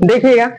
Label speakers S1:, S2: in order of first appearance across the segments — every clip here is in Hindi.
S1: देखिएगा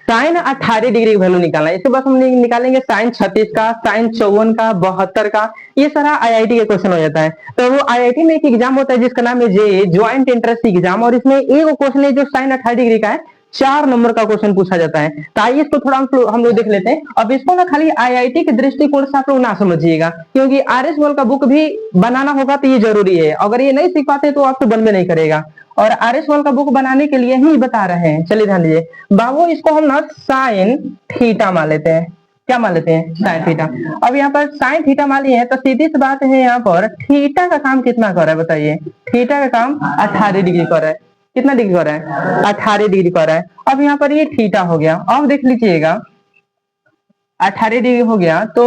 S1: साइन 18 डिग्री का वैल्यू निकालना है। इसके बाद हम निकालेंगे साइन 36 का, साइन 54 का, 72 का। ये सारा आईआईटी के क्वेश्चन हो जाता है। तो वो आईआईटी में एक एग्जाम होता है जिसका नाम है जे ज्वाइंट एंट्रेंस एग्जाम, और इसमें एक क्वेश्चन है जो साइन 18 डिग्री का है, 4 नंबर का क्वेश्चन पूछा जाता है। तो आइए इसको थोड़ा हम लोग देख लेते हैं। अब इसको ना खाली आईआईटी के दृष्टिकोण से आप लोग ना समझिएगा, क्योंकि आरएस वर्ल्ड का बुक भी बनाना होगा तो ये जरूरी है। अगर ये नहीं सीख पाते तो आपसे बन में नहीं करेगा, और आरएस वर्ल्ड का बुक बनाने के लिए ही बता रहे हैं। चलिए ध्यान दीजिए बाबू, इसको हम ना साइन थीटा मान लेते हैं। क्या मान लेते हैं? Sine theta. अब यहाँ पर साइन थीटा मान लिए हैं तो सीधी सी बात है, यहाँ पर थीटा का काम कितना कर रहा है बताइए? थीटा का काम 18 डिग्री कर रहा है। कितना डिग्री कर रहा है? 18 डिग्री कर रहा है। अब यहाँ पर ये थीटा हो गया। अब देख लीजिएगा 18 डिग्री हो गया तो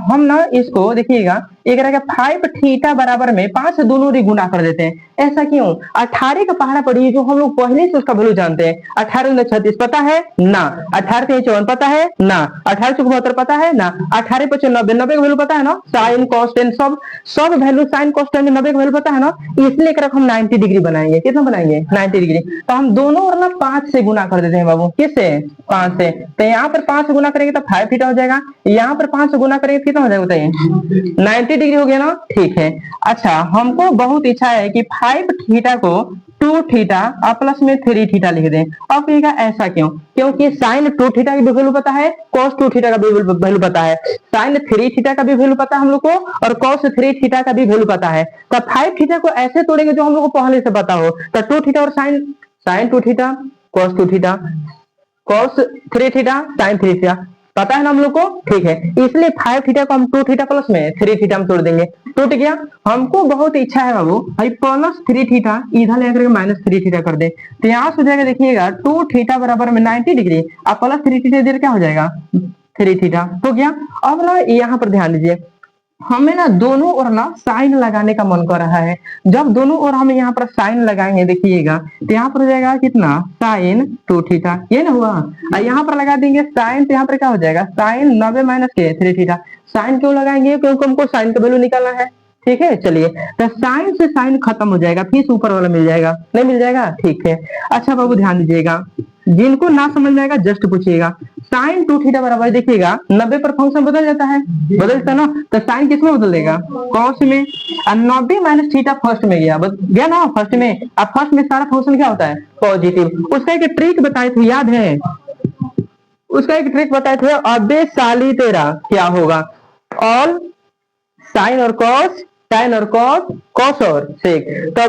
S1: हम ना इसको देखिएगा एक रहेगा 5 थीटा बराबर में 5 से दोनों ही गुना कर देते हैं। ऐसा क्यों? 18 का पहाड़ा पड़ी जो हम लोग पहले से उसका वैल्यू जानते हैं। 18 में 36 पता है ना? 18 से 54 पता है ना? 18 से 72 पता है ना? 18 पे 90 90 का वैल्यू पता है ना? साइन कॉस्टेंट सब वैल्यू, साइन कॉस्टेंट 90 का वैल्यू पता है ना? इसलिए कर हम 90 डिग्री बनाएंगे। कितना बनाएंगे? 90 डिग्री। तो हम दोनों और ना 5 से गुना कर देते हैं बाबू। किससे? 5 से। तो यहाँ पर 5 से गुना करेंगे तो 5 थीटा हो जाएगा, यहाँ पर 5 से गुना करेंगे कितना हो जाएगा बताइए? 90 डिग्री हो गया ना? ठीक है। अच्छा, हमको बहुत इच्छा है कि 5 थीटा को 2 थीटा और प्लस में 3 थीटा लिख दें। अब कहेगा ऐसा क्यों? क्योंकि साइन 2 थीटा की भी वैल्यू पता है, कॉस 2 थीटा का भी वैल्यू पता है, साइन 3 थीटा का भी वैल्यू पता है हम लोग को, और कॉस 3 थीटा का भी वैल्यू पता है। तो 5 थीटा को ऐसे तोड़ेंगे जो हम लोग को पहले से पता हो। तो 2 थीटा और sine 2 theta, cos 2 theta, cos 3 theta, sine 3 theta पता है ना हम लोग को। ठीक है, इसलिए 5 थीटा को हम 2 थीटा प्लस में 3 थीटा में तोड़ देंगे। टूट गया। हमको बहुत इच्छा है बाबू भाई प्लस 3 थीटा इधर लेकर माइनस 3 थीटा कर दे, तो यहाँ से हो जाएगा देखिएगा 2 थीटा बराबर में 90 डिग्री और प्लस 3 थीटा इधर क्या हो जाएगा? 3 थीटा हो गया। अब ना यहाँ पर ध्यान दीजिए, हमें ना दोनों ओर ना साइन लगाने का मन कर रहा है। जब दोनों ओर हम यहाँ पर साइन लगाएंगे देखिएगा तो यहाँ पर हो जाएगा कितना? Sine 2 theta. ये ना हुआ। और यहाँ पर लगा देंगे साइन, तो यहाँ पर क्या हो जाएगा? साइन 90 माइनस के 3 थीटा। साइन क्यों लगाएंगे? क्योंकि हमको साइन का वैल्यू निकालना है। ठीक है, चलिए तो साइन से साइन खत्म हो जाएगा, फिर ऊपर वाला मिल जाएगा। नहीं मिल जाएगा? ठीक है। अच्छा बाबू ध्यान दीजिएगा, जिनको ना समझ में आएगा जस्ट पूछिएगा। साइन 2 थीटा बराबर देखिएगा 90 पर फंक्शन बदल जाता है, बदलता ना, तो साइन किसमें बदल देगा? कॉस में। और 90 माइनस थीटा फर्स्ट में गया ना फर्स्ट में। अब फर्स्ट में सारा फंक्शन क्या होता है? पॉजिटिव। उसका एक ट्रिक बताए थे, याद है? उसका एक ट्रिक बताए थे, अबे साली तेरा क्या होगा? ऑल साइन और कॉस, साइन और कॉस, कॉस और सेक। तो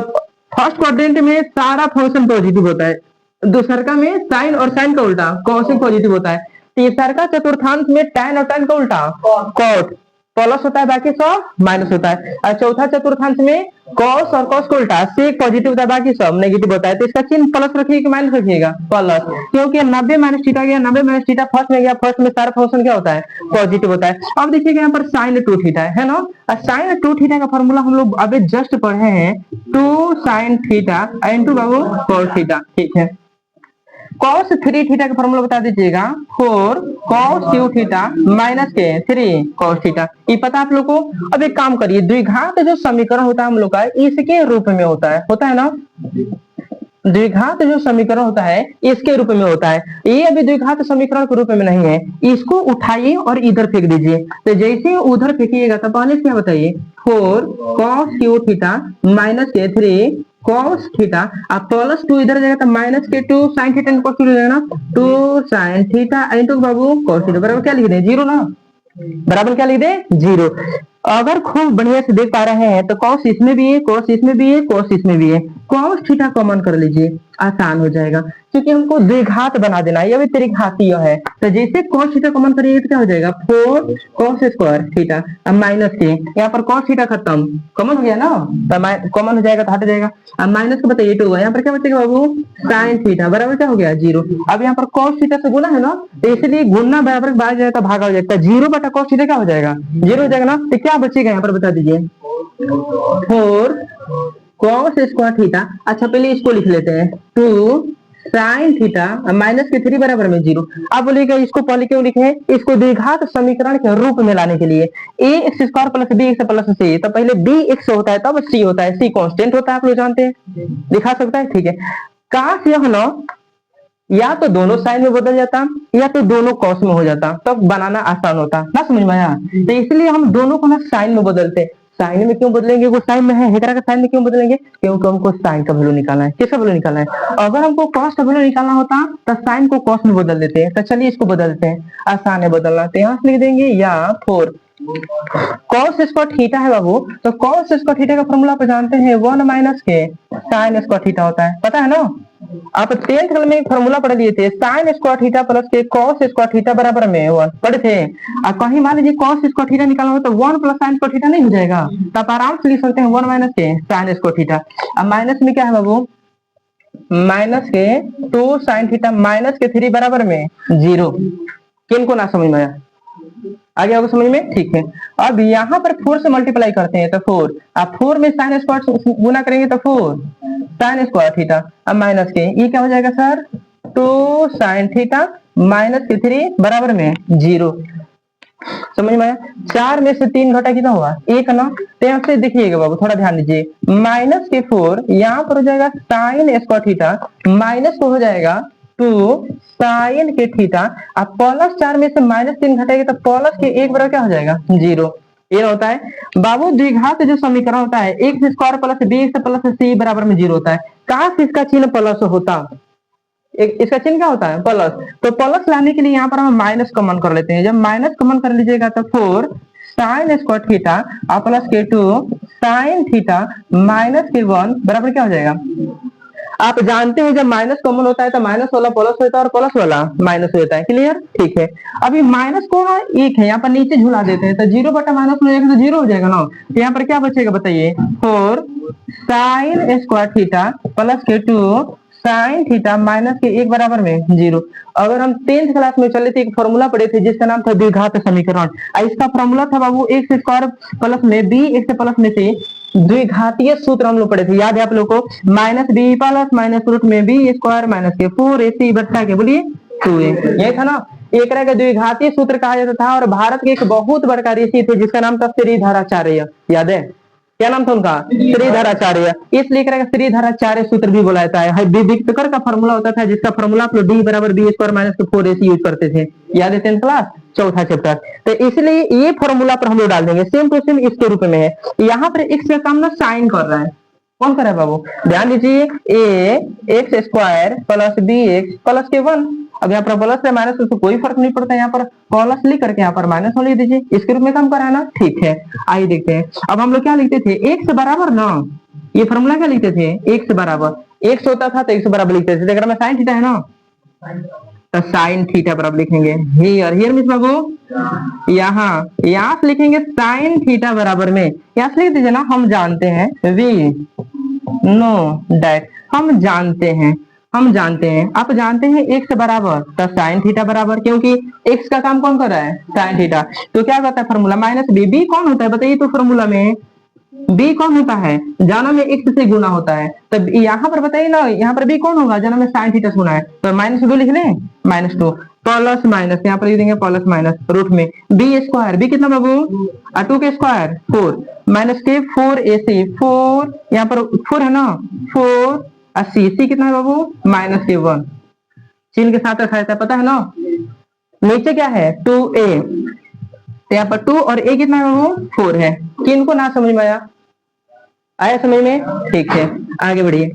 S1: फर्स्ट क्वाड्रेंट में सारा फंक्शन पॉजिटिव होता है, दूसरा में साइन और साइन का उल्टा कॉस पॉजिटिव होता है, तीसरा का चतुर्थांश में tan और tan का उल्टा कॉट प्लस होता है, बाकी सब माइनस होता है। और चौथा चतुर्थांश में कॉस और कॉस का उल्टा सेक पॉजिटिव होता है, बाकी सब नेगेटिव होता है। तो इसका चिन्ह प्लस रखिएगा कि माइनस रखिएगा? प्लस, क्योंकि 90 माइनस थीटा गया, 90 माइनस थीटा फर्स्ट में गया, फर्स्ट में सारा फंक्शन क्या होता है? पॉजिटिव होता है। अब देखिएगा यहाँ पर साइन 2 थीटा है ना, और साइन 2 थीटा का फॉर्मूला हम लोग अभी जस्ट पढ़े हैं, 2 साइन थीटा इंटू बाबू कॉस थीटा। ठीक है, cos 3 थीटा का फॉर्मूला बता दीजिएगा, 4 cos 2 थीटा माइनस के 3 cos थीटा। ये पता आप लोग को? अब एक काम करिए, द्विघात जो समीकरण होता है हम लोग का इसके रूप में होता है ना? द्विघात जो समीकरण होता है इसके रूप में होता है। ये अभी द्विघात समीकरण के रूप में नहीं है, इसको उठाइए और इधर फेंक दीजिए। तो जैसे उधर फेंकिएगा तो पहले क्या बताइए? 4 cos 2 थीटा माइनस के 3 cos थीटा, अब प्लस 2 इधर जाएगा तो माइनस के 2 sin theta into cos theta जाएगा ना, 2 sin थीटा इनटू बाबू cos थीटा बराबर क्या लिख दे? 0 ना, बराबर क्या लिख दे? 0। अगर खूब बढ़िया से देख पा रहे हैं तो cos इसमें भी है, cos इसमें भी है, cos इसमें भी है, cos थीटा कॉमन कर लीजिए, आसान हो जाएगा। क्योंकि हमको द्विघात बना देना है, ये भी त्रिघातीय है। तो जैसे cos थीटा कॉमन करिए तो क्या हो जाएगा? 4 cos स्क्वायर थीटा अब माइनस के, यहाँ पर cos थीटा खत्म, कॉमन हो गया ना, तो कॉमन हो जाएगा तो हट जाएगा। अब माइनस का बताइए 2, यहाँ पर क्या बचेगा बाबू? sin थीटा बराबर क्या हो गया? 0। अब यहाँ पर cos थीटा से गुना है ना, तो इसलिए गुना बराबर बाहर जाएगा, भागा हो जाएगा, 0 बटा cos थीटा क्या हो जाएगा? 0 हो जाएगा ना। तो क्या बचेगा यहाँ पर बता दीजिए? 4 cos स्क्वायर थीटा। अच्छा पहले इसको लिख लेते हैं, 2 साइन थीटा माइनस के 3 बराबर में 0। अब बोलिएगा इसको पहले क्यों लिखे? इसको द्विघात समीकरण के रूप में लाने के लिए। A x square plus b x plus c, तो पहले बी एक्स होता है तब सी होता है, सी कांस्टेंट होता है, आप लोग जानते हैं, दिखा सकता है। ठीक है, काश यह ना या तो दोनों साइन में बदल जाता या तो दोनों कॉस में हो जाता, तब तो बनाना आसान होता ना, समझ में आया। तो इसलिए हम दोनों को ना साइन में बदलते। साइन में क्यों बदलेंगे, वो साइन में है, हेकरा का साइन में क्यों बदलेंगे, क्योंकि हमको साइन का वैल्यू निकालना है। किसका वैल्यू निकालना है, अगर हमको कॉस का वैल्यू निकालना होता तो साइन को कॉस में बदल देते हैं। तो चलिए इसको बदलते हैं, आसान है बदलना। तो यहाँ से लिख देंगे या फोर कॉस स्क्वायर थीटा है बाबू, तो कॉस स्क्वायर थीटा का फॉर्मूला आप जानते हैं, 1 माइनस के साइन स्क्वायर थीटा होता है, पता है ना। आप 10th क्लास में फॉर्मूला पढ़ लिए थे, साइन स्क्वायर थीटा प्लस के कॉस स्क्वायर थीटा बराबर में 1 पढ़े थे। और कहीं मान लीजिए कॉस स्क्वायर थीटा निकालना हो तो 1 प्लस साइन स्क्वायर थीटा नहीं हो जाएगा, तो आप आराम से लिख सकते हैं 1 माइनस के साइन स्क्वायर थीटा। अब माइनस में क्या है बाबू, माइनस के 2 साइन थीटा माइनस के 3 बराबर में 0। किनको ना समझ में आया, आगे होगा समझ में, ठीक है। अब यहाँ पर 4 से मल्टीप्लाई करते हैं तो 4, अब 4 में साइन स्क्वायर गुना करेंगे तो 4 साइन स्क्वायर थीटा, अब माइनस के ये क्या हो जाएगा सर, 2 साइन थीटा माइनस के 3 बराबर में 0। समझ में आया। 4 में से 3 घटा कितना हुआ, 1 ना। तो यहाँ से देखिएगा बाबू, थोड़ा ध्यान दीजिए, माइनस के 4 यहाँ पर हो जाएगा साइन स्क्वायर थीटा, माइनस को हो जाएगा 2 साइन के थीटा। अब प्लस 4 में से -3 घटाएंगे तो प्लस के 1 बराबर क्या हो जाएगा 0। ये होता है बाबू द्विघात जो समीकरण होता है, x square plus b x plus c बराबर में 0 होता है। काश इसका चिन्ह प्लस होता, इसका चिन्ह क्या होता है प्लस, तो प्लस लाने के लिए यहाँ पर हम माइनस कॉमन कर लेते हैं। जब माइनस कॉमन कर लीजिएगा तो 4 साइन स्क्वायर थीटा और प्लस के 2 साइन थीटा माइनस के 1 बराबर क्या हो जाएगा। आप जानते हैं जब माइनस कॉमन होता है तो माइनस वाला प्लस होता है और प्लस वाला माइनस होता है, क्लियर, ठीक है। अभी माइनस को ना 1 है, यहाँ पर नीचे झुला देते हैं तो 0 बटा माइनस हो जाएगा तो 0 हो जाएगा ना। तो यहाँ पर क्या बचेगा बताइए, 4 साइन स्क्वायर थीटा प्लस के 2 साइन थीटा माइनस के 1 बराबर में 0। अगर हम 10th क्लास में चले थे, एक फॉर्मूला पढ़े थे जिसका नाम था द्विघात समीकरण। इसका फॉर्मूला था बाबू एक्स स्क्वायर प्लस में बी एक्स प्लस में से द्विघातीय सूत्र हम लोग पढ़े थे, याद है आप लोग को, minus B plus minus root में बी स्क्वायर माइनस के 4ac बट्टा के बोलिए 2a, ये था ना। एक तरह का द्विघातीय सूत्र कहा जाता था। और भारत के एक बहुत बड़का ऋषि थे जिसका नाम था श्रीधराचार्य, याद है, क्या नाम था उनका, श्रीधराचार्य। इसलिए श्रीधराचार्य सूत्र भी बोला जाता है। विविक्तकर का फॉर्मूला होता था जिसका फॉर्मूला आप लोग डी बराबर बी स्क्वायर माइनस के 4ac यूज करते थे, याद है 10th क्लास चौथा चैप्टर। तो इसलिए ये फॉर्मूला पर हम लोग डाल देंगे, सेम टू सेम इसके रूप में है। यहाँ पर एक्स का काम ना साइन कर रहा है, कौन कर रहा है बाबू, ध्यान दीजिए, a x square plus b x plus के 1। अब यहाँ पर प्लस से माइनस उसको कोई फर्क नहीं पड़ता, यहाँ पर प्लस लिख करके यहाँ पर माइनस लिख दीजिए, इसके रूप में काम करा है ना, ठीक है। आइए देखते हैं, अब हम लोग क्या लिखते थे, एक्स बराबर ना, ये फॉर्मूला क्या लिखते थे, एक्स बराबर, एक्स होता था तो एक्स बराबर लिखते थे, अगर मैं साइन थीटा है ना तो साइन थीटा बराबर लिखेंगे, हियर हियर मिस बाबू, यहाँ से लिखेंगे साइन थीटा बराबर में, यहाँ से लिख दीजिए ना, हम जानते हैं वी नो दैट, हम जानते हैं आप जानते हैं एक्स बराबर तो साइन थीटा बराबर, क्योंकि एक्स का काम कौन कर रहा है, साइन थीटा। तो क्या करता है फॉर्मूला माइनस बी, बी कौन होता है बताइए, तो फॉर्मूला में बी कौन होता है, जाना में एक्स से गुना होता है। तब यहाँ पर बताइए ना, यहाँ पर बी कौन होगा, जाना में साइन थीटा से गुना है, तो -2 लिख लें, -2 प्लस माइनस, यहाँ पर लिख देंगे प्लस माइनस रूट में बी स्क्वायर, बी कितना बाबू 2 के स्क्वायर 4 माइनस के 4ac 4, यहाँ पर 4 है ना 4 और सी कितना है बाबू माइनस के 1, चिन्ह के साथ रखा जाता है, पता है ना। नीचे क्या है 2a, तो यहाँ पर 2 और a कितना है बाबू 4 है। किनको ना समझ में आया समझ में, ठीक है। आगे बढ़िए,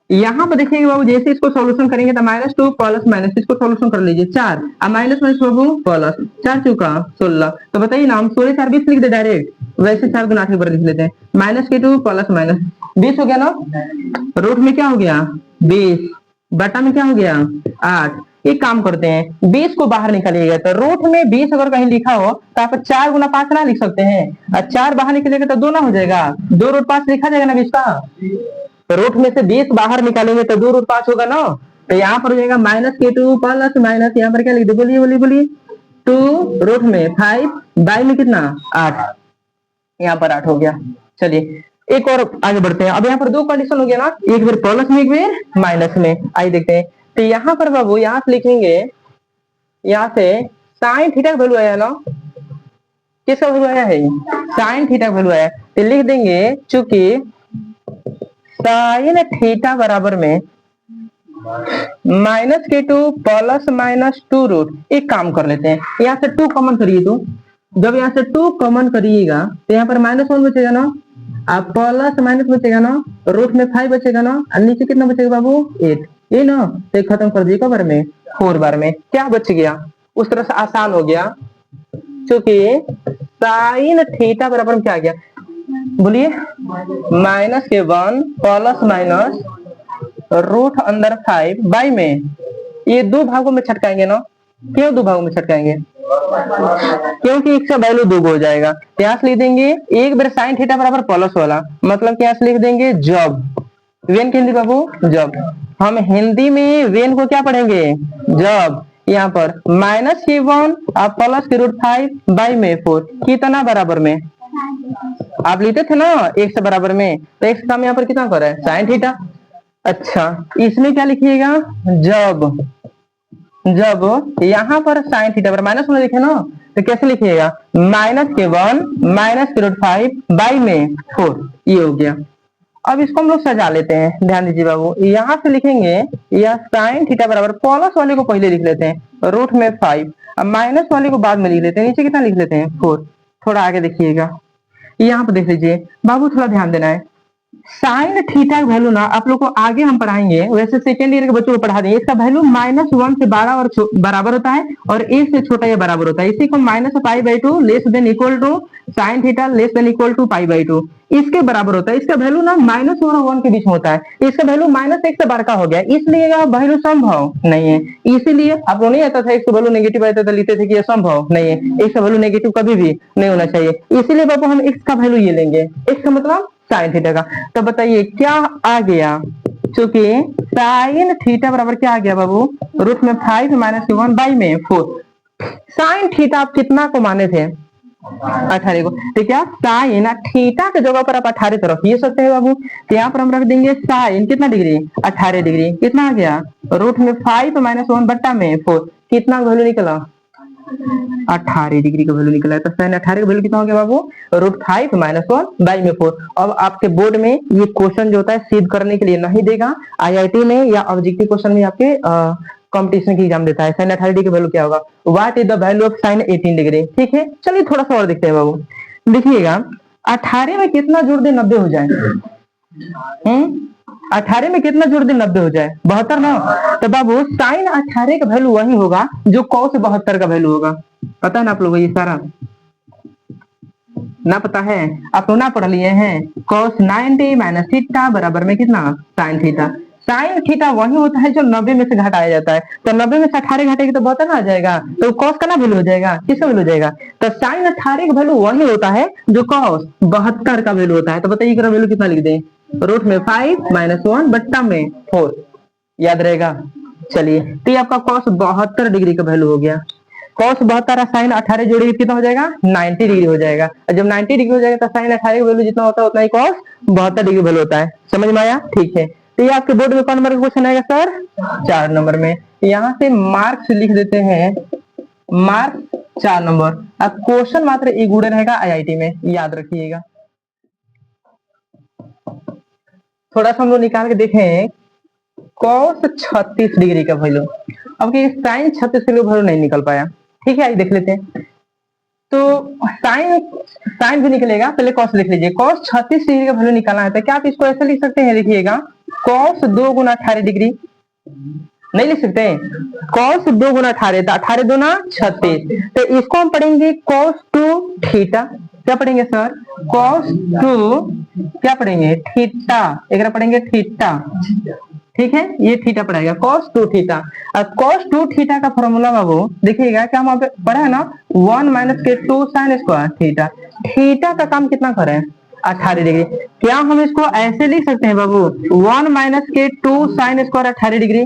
S1: यहाँ पर देखिएगा बाबू, जैसे इसको सॉल्यूशन करेंगे तो -2 प्लस माइनस, इसको सॉल्यूशन कर लीजिए 4 और माइनस माइनस बाबू प्लस, 4 चौका 16, तो बताइए ना, हम 16 4 20 लिख दे डायरेक्ट, वैसे 4 गुना 8 के ऊपर लिख लेते हैं, माइनस के 2 प्लस माइनस 20 हो गया ना, रूट में क्या हो गया 20, बटा में क्या हो गया 8। एक काम करते हैं 20 को बाहर निकालिएगा तो रूट में 20 अगर कहीं लिखा हो तो आप 4 गुना 5 ना लिख सकते हैं, और 4 बाहर निकलेगा तो 2 ना हो जाएगा, 2 रूट 5 लिखा जाएगा ना 20 का, तो रूट में से 20 बाहर निकालेंगे तो 2 रूट 5 होगा ना। तो यहाँ पर हो जाएगा -2 प्लस माइनस, यहाँ पर क्या लिख दे बोलिए बोलिए बोलिए 2 रूट में 5 बाई में कितना 8, यहाँ पर 8 हो गया। चलिए एक और आगे बढ़ते हैं। अब यहाँ पर 2 कंडीशन हो गया ना, एक बार प्लस में एक बार माइनस में, आइए देखते हैं। तो यहाँ पर बाबू यहाँ से लिखेंगे, यहाँ से साइन थीटा का वैल्यू आया ना, किसका वैल्यू आया है, साइन थीटा का वैल्यू आया, तो लिख देंगे चूंकि साइन थीटा बराबर में माइनस के two plus minus two root. एक काम कर लेते हैं, यहाँ से टू कॉमन करिए। तो जब यहाँ से टू कॉमन करिएगा तो यहाँ पर माइनस वन बचेगा ना, आप प्लस माइनस बचेगा ना, रूट में 5 बचेगा ना, और नीचे कितना बचेगा बाबू 8। ये ना तो खत्म कर दिए बार में 4 बार में क्या बच गया, उस तरह से आसान हो गया। क्योंकि साइन थीटा बराबर क्या आ गया, बोलिए माइनस के 1 प्लस माइनस रूट अंदर 5 बाई में, ये दो भागों में छटकाएंगे ना। क्यों दो भागों में छटकाएंगे, क्योंकि एक का वैल्यू दो हो जाएगा। यहाँ से लिख देंगे एक बार साइन थीटा बराबर प्लस वाला, मतलब यहाँ से लिख देंगे जब, वेन के हिंदी बाबू जब। हम हिंदी में वेन को क्या पढ़ेंगे, जब। यहाँ पर माइनस के 1 और प्लस के रूट 5 बाई में 4 कितना बराबर में, आप लिखते थे ना एक से बराबर में, तो एक से कम यहाँ पर कितना कर रहा है साइन थीटा। अच्छा इसमें क्या लिखिएगा, जब, जब यहाँ पर साइन थीटा पर माइनस में लिखे ना, तो कैसे लिखिएगा माइनस के 1 माइनस के रूट 5 बाई में 4, ये हो गया। अब इसको हम लोग सजा लेते हैं, ध्यान दीजिए बाबू। यहाँ से लिखेंगे या साइन थीटा बराबर प्लस वाले को पहले लिख लेते हैं रूट में 5, अब माइनस वाले को बाद में लिख लेते हैं, नीचे कितना लिख लेते हैं 4। थोड़ा आगे देखिएगा, यहाँ पर देख लीजिए बाबू, थोड़ा ध्यान देना है। साइन थीटा का वैल्यू ना आप लोग को आगे हम पढ़ाएंगे, वैसे सेकेंड ईयर के बच्चों को पढ़ा देंगे। इसका वैल्यू -1 से बड़ा और बराबर होता है, और ए से छोटा या बराबर होता है। इसी को -π/2 less than equal to sine theta less than equal to π/2 इसके बराबर होता है। इसका वैल्यू ना -1 और 1 के बीच में होता है। इसका वैल्यू -1 से बड़ा हो गया, इसलिए यह वैल्यू संभव नहीं है। इसीलिए आपको नहीं आता था इसका वैल्यू नेगेटिव आता था, लिखते थे कि यह संभव नहीं है, इसका वैल्यू नेगेटिव कभी भी नहीं होना चाहिए। इसीलिए बाबू हम x का वैल्यू ये लेंगे, x का मतलब साइन थीटा का। तो बताइए क्या आ गया, चूंकि साइन थीटा बराबर क्या आ गया बाबू, रूट में 5 माइनस 1 बाई में 4। साइन थीटा आप कितना को माने थे, 18 को। तो क्या साइन थीटा के जगह पर आप 18 तो रख ये सकते हैं बाबू। तो यहाँ पर हम रख देंगे साइन कितना डिग्री, 18 डिग्री। कितना आ गया, रूट में 5 माइनस 1 बट्टा में 4, कितना वैल्यू निकला 18 डिग्री का वैल्यू निकला है। तो साइन 18 का वैल्यू कितना हो गया बाबू, रूट 5 माइनस 1 बाई में 4। अब आपके बोर्ड में ये क्वेश्चन जो होता है सिद्ध करने के लिए नहीं देगा, आईआईटी में या ऑब्जेक्टिव क्वेश्चन में आपके कंपटीशन की एग्जाम देता है। साइन 18 डिग्री का वैल्यू क्या होगा, what is the value of sine 18 degree. ठीक है, चलिए थोड़ा सा और देखते हैं बाबू। देखिएगा 18 में कितना जोड़ दे 90 हो जाए, 18 में कितना जोड़ दे 90 हो जाए, 72 ना। तो बाबू साइन 18 का वैल्यू वही होगा जो cos 72 का वैल्यू होगा। पता है ना आप लोगों को, ये सारा ना पता है, आप लोग ना पढ़ लिए हैं। cos 90 माइनस थीटा बराबर में कितना साइन थीटा। साइन थीटा वही होता है जो 90 में से घटाया जाता है। तो 90 में से 18 घटेगी तो 72 आ जाएगा, तो cos का ना वैल्यू हो जाएगा, किसका वैल्यू हो जाएगा। तो साइन 18 का वैल्यू वही होता है जो cos 72 का वैल्यू होता है। तो बताइए इसका वैल्यू कितना लिख दें, रूट में 5 माइनस 1 बट्टा में 4, याद रहेगा। चलिए तो ये आपका cos 72 डिग्री का वैल्यू हो गया। cos 72 साइन 18 जोड़िए कितना हो जाएगा 90 डिग्री हो जाएगा। और जब 90 डिग्री हो जाएगा तो साइन 18 का वैल्यू जितना होता है उतना ही cos 72 डिग्री वैल्यू होता है। समझ में आया, ठीक है। तो ये आपके बोर्ड में कौन नंबर का क्वेश्चन आएगा सर, 4 नंबर में। यहाँ से मार्क्स लिख देते हैं, मार्क्स 4 नंबर। अब क्वेश्चन मात्र एक गुड़े रहेगा आईआईटी में, याद रखिएगा। थोड़ा सा हम लोग निकाल के देखें cos 36 डिग्री का वैल्यू। अब साइन 36 का वैल्यू नहीं निकल पाया, ठीक है आइए देख लेते हैं। तो साइन भी निकलेगा, पहले cos लिख लीजिए। cos 36 डिग्री का वैल्यू निकालना है तो क्या आप इसको ऐसे लिख सकते हैं, लिखिएगा cos 2 गुना 18 डिग्री। नहीं लिख सकते, cos 2 गुना 18 तो 18 दूना 36। तो इसको हम पढ़ेंगे cos 2 थीटा। क्या पढ़ेंगे सर, cos 2 क्या पढ़ेंगे थीटा, एक पढ़ेंगे थीटा। ठीक है, ये थीटा पढ़ाएगा cos 2 थीटा। अब cos 2 थीटा का फॉर्मूला बाबू देखिएगा क्या हम पढ़ा है ना, 1 माइनस के 2 साइन स्क्वायर थीटा। थीटा का काम कितना करें 18 डिग्री। क्या हम इसको ऐसे लिख सकते हैं बाबू, 1 माइनस के 2 साइन स्क्वायर 18 डिग्री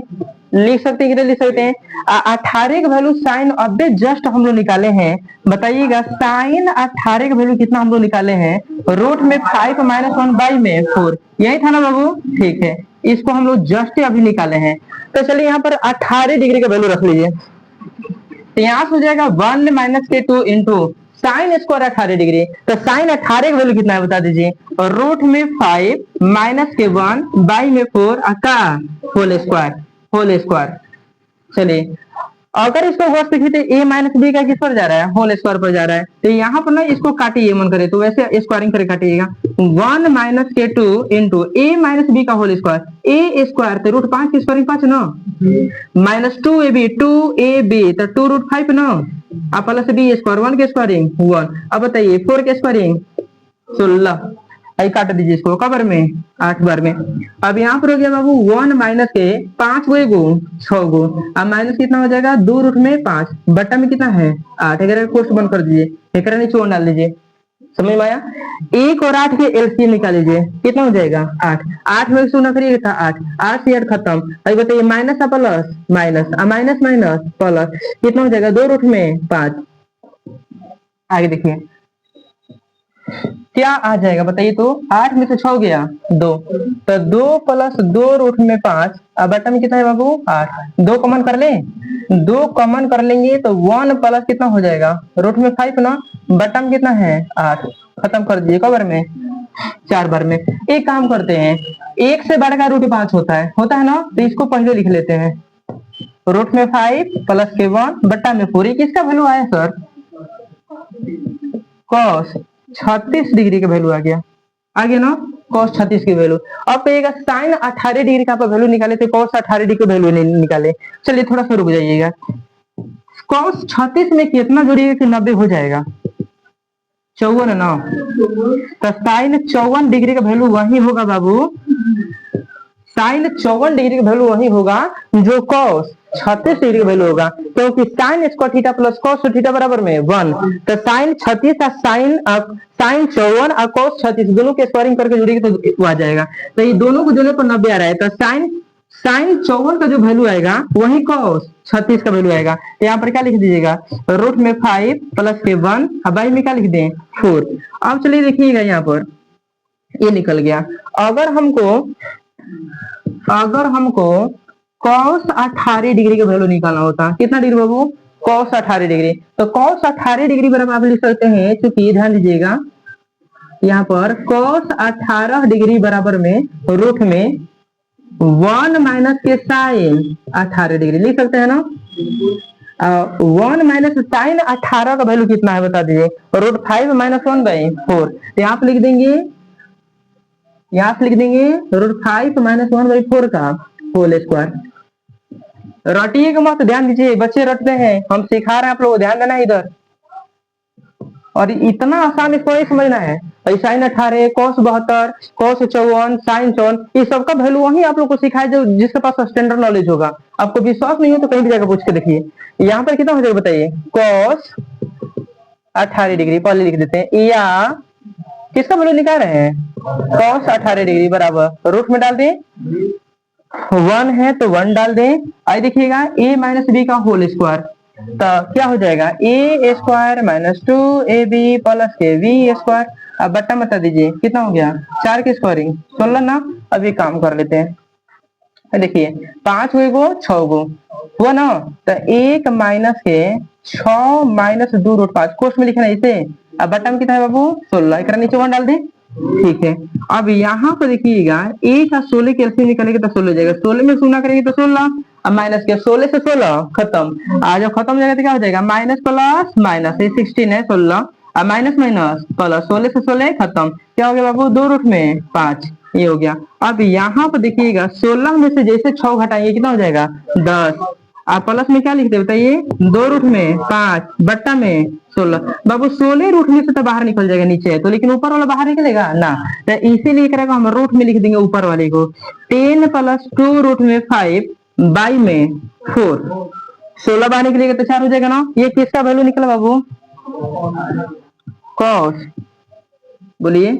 S1: लिख सकते हैं कि लिख सकते हैं। 18 का वैल्यू साइन अबे जस्ट हम लोग निकाले हैं। बताइएगा साइन 18 का वैल्यू कितना हम लोग निकाले हैं, रूट में 5 माइनस 1 बाई में 4, यही था ना बाबू। ठीक है, इसको हम लोग जस्ट अभी निकाले हैं। तो चलिए यहाँ पर 18 डिग्री का वैल्यू रख लीजिए। तो यहाँ से हो जाएगा 1 माइनस के 2 इंटू साइन स्क्वायर 18 डिग्री। तो साइन 18 का वैल्यू कितना है बता दीजिए, रूट में 5 माइनस के 1 बाई में 4 का होल स्क्वायर। Whole square. चलिए अगर इसको वर्ष लिखे ए माइनस बी का किस पर जा रहा है, होल स्क्वायर पर जा रहा है, तो यहाँ पर ना इसको काटिए मन करे तो वैसे स्क्वायरिंग करके काटिएगा। 1 - k2 इंटू ए माइनस बी का होल स्क्वायर, ए स्क्वायर तो √5 की स्क्वायरिंग 5 ना, -2ab तो 2√5 ना, अब प्लस बी स्क्वायर 1 के स्क्वायरिंग 1। अब बताइए 4 के स्क्वायरिंग 16, आई काट दीजिए इसको कबर में 8 बार में। अब यहाँ पर हो गया बाबू 1 माइनस के 5 गो 6 गो, अब माइनस कितना हो जाएगा 2√5 बट्टा में कितना है 8, अगर कोष्ट बंद कर दीजिए, एक नीचे 1 डाल दीजिए, समझ में आया। 1 और 8 के एलसीएम निकाल लीजिए, कितना हो जाएगा 8, 8 में शून्य करिए था 8, 8 से 8 खत्म। अभी बताइए माइनस या plus, minus, minus minus plus, कितना हो जाएगा 2√5। आगे देखिए क्या आ जाएगा बताइए, तो 8 में से 6 गया 2, तो 2 + 2√5, अब बट्टा में कितना है बाबू 8, 2 कॉमन कर ले, 2 कॉमन कर लेंगे तो 1 प्लस कितना हो जाएगा √5 ना, बट्टा में कितना है 8, खत्म कर दीजिए कबर में 4 बार में। एक काम करते हैं, 1 से बढ़कर √5 होता है ना, तो इसको पहले लिख लेते हैं, √5 + के 1 बट्टा में 4। किसका वैल्यू आया सर, cos 36 डिग्री का वैल्यू आ गया, आगे ना cos 36 की वैल्यू। अब कहिएगा sin 18 डिग्री का वैल्यू निकाले थे, cos 18 डिग्री का वैल्यू नहीं निकाले। चलिए थोड़ा सा रुक जाइएगा, cos 36 में कितना जोड़िएगा कि 90 हो जाएगा, 54 ना, तो sin 54 डिग्री का वैल्यू वही होगा बाबू, sin 54 डिग्री का वैल्यू वही होगा जो cos 36 डिग्री का वैल्यू होगा, क्योंकि sin square theta plus cos theta बराबर में 1, तो sin 36 sin 54 और cos 36 दोनों के स्क्वायरिंग करके जोड़ेंगे तो आ जाएगा, तो ये दोनों को जोड़ने पर 90 आ रहा है, तो sin 54 का जो वैल्यू आएगा वही cos 36 का वैल्यू आएगा। तो यहाँ पर क्या लिख दीजिएगा, √5 + के 1, अब बाई में क्या लिख दें 4। अब चलिए देखिएगा यहाँ पर ये निकल गया। अगर हमको cos 18 डिग्री का वैल्यू निकालना होता, कितना डिग्री बाबू cos 18 डिग्री, तो cos 18 डिग्री बराबर आप लिख सकते हैं, चूंकि ध्यान दीजिएगा यहाँ पर cos 18 डिग्री बराबर में रूट में 1 माइनस के sin 18 डिग्री लिख सकते हैं ना। 1 माइनस sin 18 का वैल्यू कितना है बता दीजिए, √5 - 1/4, यहाँ पे लिख देंगे, √5 - 1/4 का होल स्क्वायर। रटिएगा मत, ध्यान दीजिए, बच्चे रटते हैं, हम सिखा रहे हैं, आप लोग ध्यान देना है इधर, और इतना आसान इसको नहीं समझना है। sin 18, cos 72, cos 54, sin 54, ये सबका वैल्यू वही आप लोग को सिखाया जो जिसके पास स्टैंडर्ड नॉलेज होगा। आपको विश्वास नहीं हो तो कहीं भी जाकर पूछ के देखिए। यहाँ पर कितना हो जाएगा बताइए, cos 18 डिग्री पहले लिख देते हैं, या किसका वैल्यू निकाल रहे हैं, cos 18 डिग्री बराबर रूट में डाल दें, 1 है तो 1 डाल दें। आई देखिएगा a माइनस बी का होल स्क्वायर, तो क्या हो जाएगा a स्क्वायर -2ab + के v स्क्वायर। अब बट्टा बता दीजिए कितना हो गया, 4 की स्क्वायरिंग 16 ना। अभी काम कर लेते हैं, देखिए 5 गो 6 गो हुआ ना, तो 1 माइनस के 6 - 2√5 कोष्ट में लिखना है इसे। अब बट्टा में कितना है बाबू 16, एक नीचे 1 डाल दें, ठीक है। अब यहाँ पर देखिएगा 1 और 16 के एलसीएम निकालेंगे तो 16 हो जाएगा, 16 में शून्य करेंगे तो 16, अब माइनस के 16 से 16 खत्म, आज जब खत्म हो जाएगा तो क्या हो जाएगा माइनस प्लस माइनस, ये 16 है 16, अब माइनस माइनस प्लस, 16 से 16 खत्म, क्या हो गया बाबू 2√5, ये हो गया। अब यहाँ पर देखिएगा 16 में से जैसे 6 घटाएंगे कितना हो जाएगा 10, आप प्लस में क्या लिखते बताइए 2√5 बट्टा में 16। बाबू 16 रूट में से तो बाहर निकल जाएगा नीचे, तो लेकिन ऊपर वाला बाहर निकलेगा ना, तो इसीलिए करेगा हम रूट में लिख देंगे ऊपर वाले को, 10 + 2√5 बाई में 4, 16 बाहर निकलेगा तो 4 हो जाएगा ना। ये किसका वैल्यू निकला बाबू, cos, बोलिए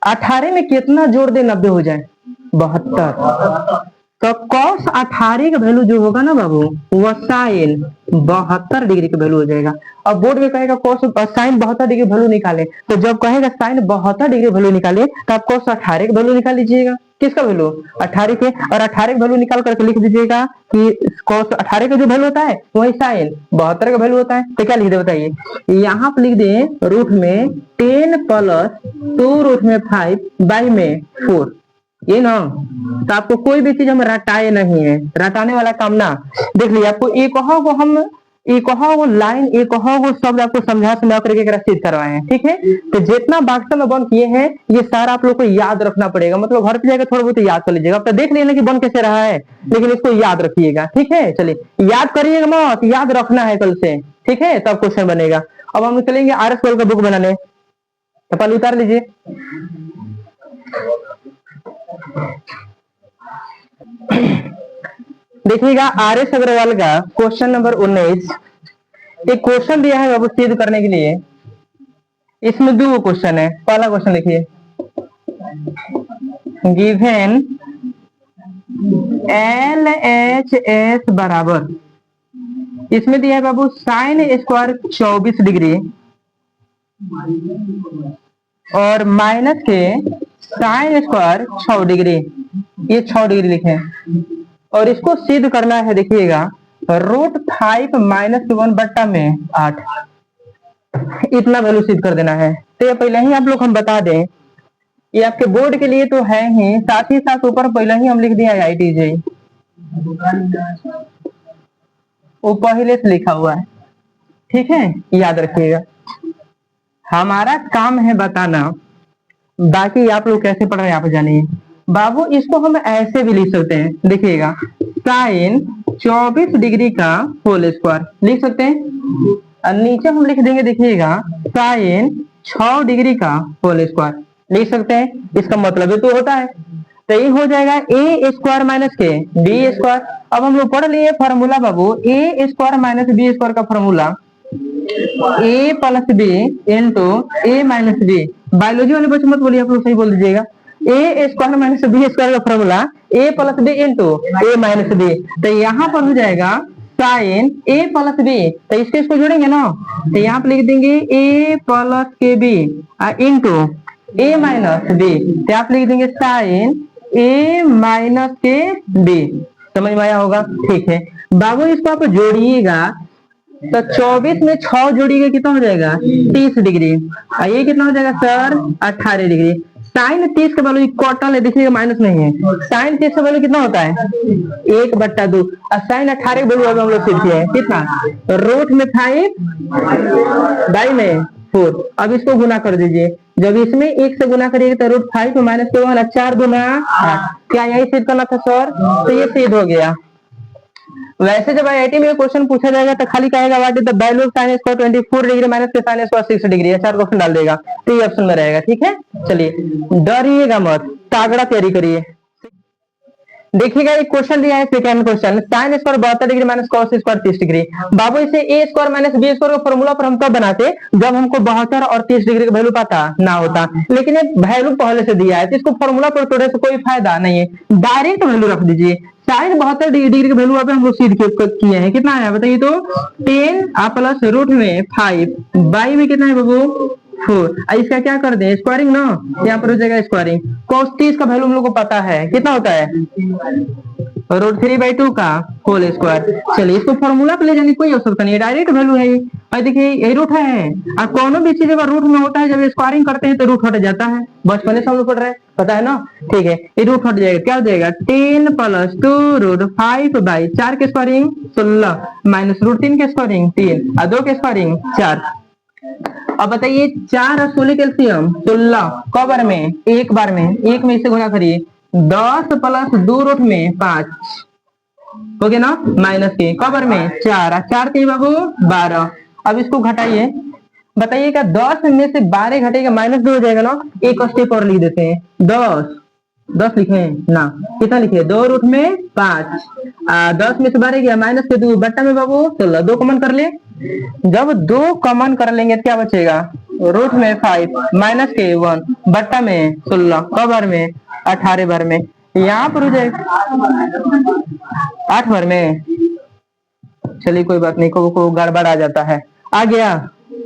S1: 18 में कितना जोड़ दे 90 हो जाए 72, तो cos 18 का वैल्यू जो होगा ना बाबू वो sin 72 डिग्री का वैल्यू हो जाएगा। अब बोर्ड में कहेगा cos sin 72 डिग्री वैल्यू निकाले, तो जब कहेगा sin 72 डिग्री वैल्यू निकाले तो आप cos 18 का वैल्यू निकाल लीजिएगा, किसका वैल्यू 18 के, और 18 का वैल्यू निकाल करके लिख दीजिएगा कि cos 18 का जो वैल्यू होता है वही sin 72 का वैल्यू होता है। तो क्या लिख दे बताइए, यहाँ पर लिख दे रूट में 10 + 2√5 बाई में 4, ये ना, तो आपको कोई भी चीज हम रटाए नहीं है, रटाने वाला काम ना। देख लीजिए आपको एक को हम एक को लाइन एक को शब्द आपको समझा समझा करके एक सिद्ध करवाए हैं, ठीक है। तो जितना वास्तव में बन किए हैं ये सारा आप लोग को याद रखना पड़ेगा, मतलब घर पे जाकर थोड़ा बहुत याद कर लीजिएगा। अब तो देख लेना कि बन कैसे रहा है, लेकिन इसको याद रखिएगा, ठीक है। चलिए याद करिएगा मत, याद रखना है कल से, ठीक है, तब क्वेश्चन बनेगा। अब हम चलेंगे RS गोयल का बुक बनाने, तो पहले उतार लीजिए। देखिएगा RS अग्रवाल का क्वेश्चन नंबर 19, एक क्वेश्चन दिया है बाबू सिद्ध करने के लिए। इसमें दो क्वेश्चन है। पहला क्वेश्चन देखिए, गिवन LHS बराबर, इसमें दिया है बाबू साइन स्क्वायर 24 डिग्री और माइनस के साइन स्क्वायर 6 डिग्री, ये 6 डिग्री लिखे और इसको सिद्ध करना है। देखिएगा √5 - 1 बट्टा में 8, इतना वैल्यू सिद्ध कर देना है। तो ये पहले ही आप लोग हम बता दें, ये आपके बोर्ड के लिए तो है ही, साथ ही साथ ऊपर पहले ही हम लिख दिया IIT JEE, वो पहले से लिखा हुआ है, ठीक है, याद रखिएगा। हमारा काम है बताना, बाकी आप लोग कैसे पढ़ रहे हैं आप जानिए। बाबू इसको हम ऐसे भी लिख सकते हैं, देखिएगा साइन 24 डिग्री का होल स्क्वायर लिख सकते हैं, और नीचे हम लिख देंगे देखिएगा साइन 6 डिग्री का होल स्क्वायर लिख सकते हैं। इसका मतलब ये तो होता है, तो ये हो जाएगा a स्क्वायर माइनस के b स्क्वायर। अब हम लोग पढ़ लिए फॉर्मूला बाबू, a square minus b square का formula a plus b into a minus b। Biology वाले बच्चे मत बोलिए, आप लोग सही बोल दीजिएगा। a square minus b square का formula a plus b into a minus b। तो यहाँ पर हो जाएगा साइन a प्लस b, तो इसको जोड़ेंगे ना, तो यहाँ पे लिख देंगे a प्लस के b into a minus b, तो आप लिख देंगे साइन a माइनस के b। समझ में आया होगा, ठीक है बाबू। इसको आप जोड़िएगा तो 24 में 6 जोड़िएगा कितना हो जाएगा 30 डिग्री, और ये कितना हो जाएगा सर 18 डिग्री। साइन 30 का वैल्यू क्वार्टल है, देखिएगा माइनस नहीं है। साइन 30 का वैल्यू कितना होता है 1/2, और साइन 18 का वैल्यू हम लोग सीख है कितना, √5 बाई में 4। अब इसको गुना कर दीजिए, जब इसमें 1 से गुना करिएगा तो √5 माइनस के 1 4 गुना 8, क्या यही सिद्ध करना था सर, तो ये सिद्ध हो गया। वैसे जब IIT में क्वेश्चन पूछा जाएगा तो खाली कहेगा what is the value of sine square 24 degree minus के साइन स्क्वायर 6 डिग्री, ये 4 क्वेश्चन डाल देगा, तो ये ऑप्शन में रहेगा, ठीक है। चलिए डरिएगा मत, तागड़ा तैयारी करिए। देखिएगा एक क्वेश्चन दिया है, second question, sine square 72 degree minus cos square 30 degree. बाबू इसे a square minus b square का फॉर्मूला पर हम तब बनाते जब हमको 72 और 30 डिग्री का वैल्यू पता ना होता, लेकिन ये वैल्यू पहले से दिया है तो इसको फॉर्मूला पर तोड़ने से कोई फायदा नहीं है, डायरेक्ट वैल्यू रख दीजिए। साइन 72 डिग्री का वैल्यू हम लोग सीध किए हैं, कितना है बताइए तो 10 प्लस √5 बाई में कितना है बाबू 4। इसका क्या कर दे स्क्वायरिंग ना, यहाँ पर हो जाएगा स्क्वायरिंग। cos 30 का वैल्यू हम लोग को पता है कितना होता है √3/2 का होल स्क्वायर। चलिए इसको फॉर्मूला पे ले जाने की कोई आवश्यकता नहीं है, डायरेक्ट वैल्यू है। और देखिए ये रूट है, और कोनो भी चीज अगर रूट में होता है जब स्क्वायरिंग करते हैं तो रूट हट जाता है, बचपन से हम लोग पढ़ रहे हैं पता है ना, ठीक है। ये रूट हट जाएगा, क्या हो जाएगा 10 प्लस 2√5 4 के स्क्वायरिंग 16 माइनस √3 के स्क्वायरिंग 3 और 2 के स्क्वायरिंग 4। अब बताइए 4 और 16 कैल्सियम 16 कबर में एक बार में, एक में इसे गुना करिए 10 प्लस 2√5 हो गया ना, माइनस के कबर में 4 4 के बाबू 12। अब इसको घटाइए, बताइएगा 10 में से 12 घटेगा -2 हो जाएगा ना, एक स्टेप और लिख देते हैं 10 लिखे ना, कितना लिखे 2√5 10 में से 12 गया -2 बट्टा में बाबू 16, 2 कॉमन कर ले। जब 2 कॉमन कर लेंगे क्या बचेगा √5 माइनस के 1 बट्टा में 16 कबर में 18 बार में, यहाँ पर हो जाएगा 8 बार में। चलिए कोई बात नहीं, को गड़बड़ आ जाता है, आ गया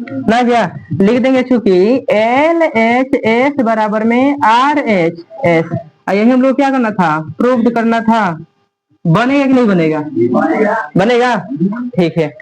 S1: ना गया, लिख देंगे चूंकि LHS बराबर में RHS। यही हम लोग क्या करना था प्रूफ करना था, बनेगा कि नहीं बनेगा, बनेगा ठीक है।